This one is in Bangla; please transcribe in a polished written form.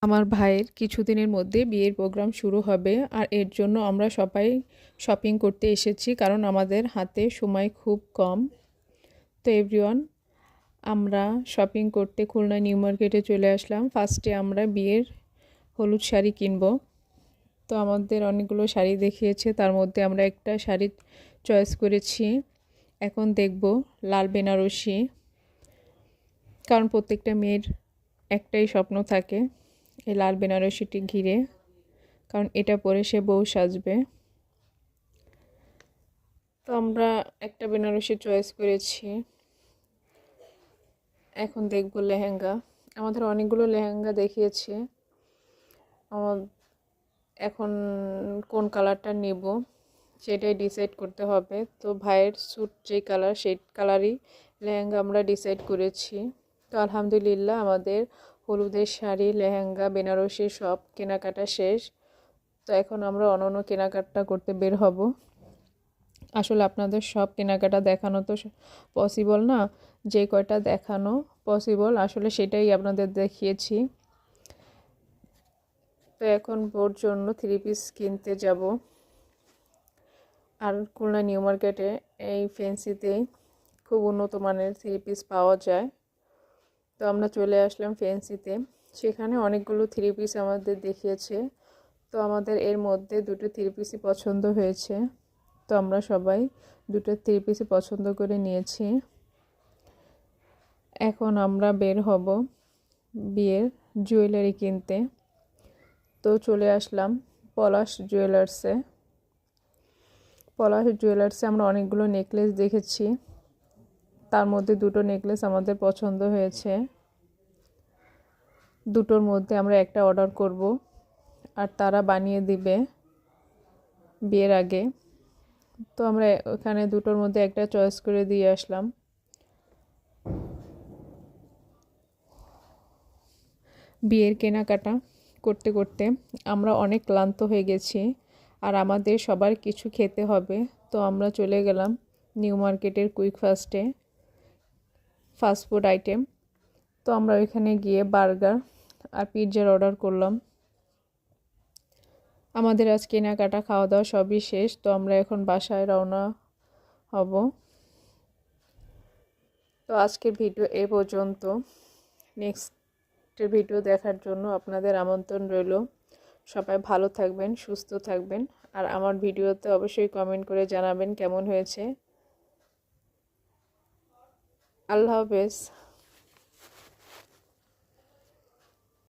আমার ভাইয়ের কিছুদিনের মধ্যে বিয়ের প্রোগ্রাম শুরু হবে আর এর জন্য আমরা সবাই শপিং করতে এসেছি কারণ আমাদের হাতে সময় খুব কম। তো এভরিওয়ান, আমরা শপিং করতে খুলনা নিউ মার্কেটে চলে আসলাম। ফার্স্টে আমরা বিয়ের হলুদ শাড়ি কিনব। তো আমাদের অনেকগুলো শাড়ি দেখিয়েছে, তার মধ্যে আমরা একটা শাড়ি চয়েস করেছি। এখন দেখব লাল বেনারসি, কারণ প্রত্যেকটা মেয়ের একটাই স্বপ্ন থাকে এই লাল বেনারসিটি ঘিরে, কারণ এটা পরে সে বউ সাজবে। তো আমরা একটা বেনারসি চয়েস করেছি। এখন দেখব লেহেঙ্গা। আমাদের অনেকগুলো লেহেঙ্গা দেখিয়েছে। এখন কোন কালারটা নেব সেটাই ডিসাইড করতে হবে। তো ভাইয়ের স্যুট যে কালার সেই কালারই লেহেঙ্গা আমরা ডিসাইড করেছি। তো আলহামদুলিল্লাহ আমাদের হলুদের শাড়ি, লেহেঙ্গা, বেনারসি সব কেনাকাটা শেষ। তো এখন আমরা অন্য কেনাকাটা করতে বের হব। আসলে আপনাদের সব কেনাকাটা দেখানো তো পসিবল না, যে কয়টা দেখানো পসিবল আসলে সেটাই আপনাদের দেখিয়েছি। তো এখন বোর জন্য 3 পিস কিনতে যাব। আর খুলনা নিউ মার্কেটে এই ফ্যান্সিতে খুব উন্নত মানের 3 পিস পাওয়া যায়। তো আমরা চলে আসলাম ফ্যান্সিতে। সেখানে অনেকগুলো 3 পিস আমাদের দেখিয়েছে। তো আমাদের এর মধ্যে দুটো 3 পিসই পছন্দ হয়েছে। তো আমরা সবাই দুটো 3 পিসই পছন্দ করে নিয়েছি। এখন আমরা বের হব বিয়ের জুয়েলারি কিনতে। তো চলে আসলাম পলাশ জুয়েলার্সে। পলাশ জুয়েলার্সে আমরা অনেকগুলো নেকলেস দেখেছি, তার মধ্যে দুটো নেকলেস আমাদের পছন্দ হয়েছে। দুটোর মধ্যে আমরা একটা অর্ডার করব আর তারা বানিয়ে দিবে বিয়ের আগে। তো আমরা ওখানে দুটোর মধ্যে একটা চয়েস করে দিয়ে আসলাম। বিয়ের কেনাকাটা করতে করতে আমরা অনেক ক্লান্ত হয়ে গেছি আর আমাদের সবার কিছু খেতে হবে। তো আমরা চলে গেলাম নিউ মার্কেটের কুইক ফাস্টে, ফাস্টফুড আইটেম। তো আমরা ওইখানে গিয়ে বার্গার আর পিৎজার অর্ডার করলাম। আমাদের আজ কেনাকাটা খাওয়া দাওয়া সবই শেষ। তো আমরা এখন বাসায় রওনা হব। তো আজকের ভিডিও এ পর্যন্ত। নেক্সট ভিডিও দেখার জন্য আপনাদের আমন্ত্রণ রইল। সবাই ভালো থাকবেন, সুস্থ থাকবেন, আর আমার ভিডিওতে অবশ্যই কমেন্ট করে জানাবেন কেমন হয়েছে। আল্লাহ হাফেজ।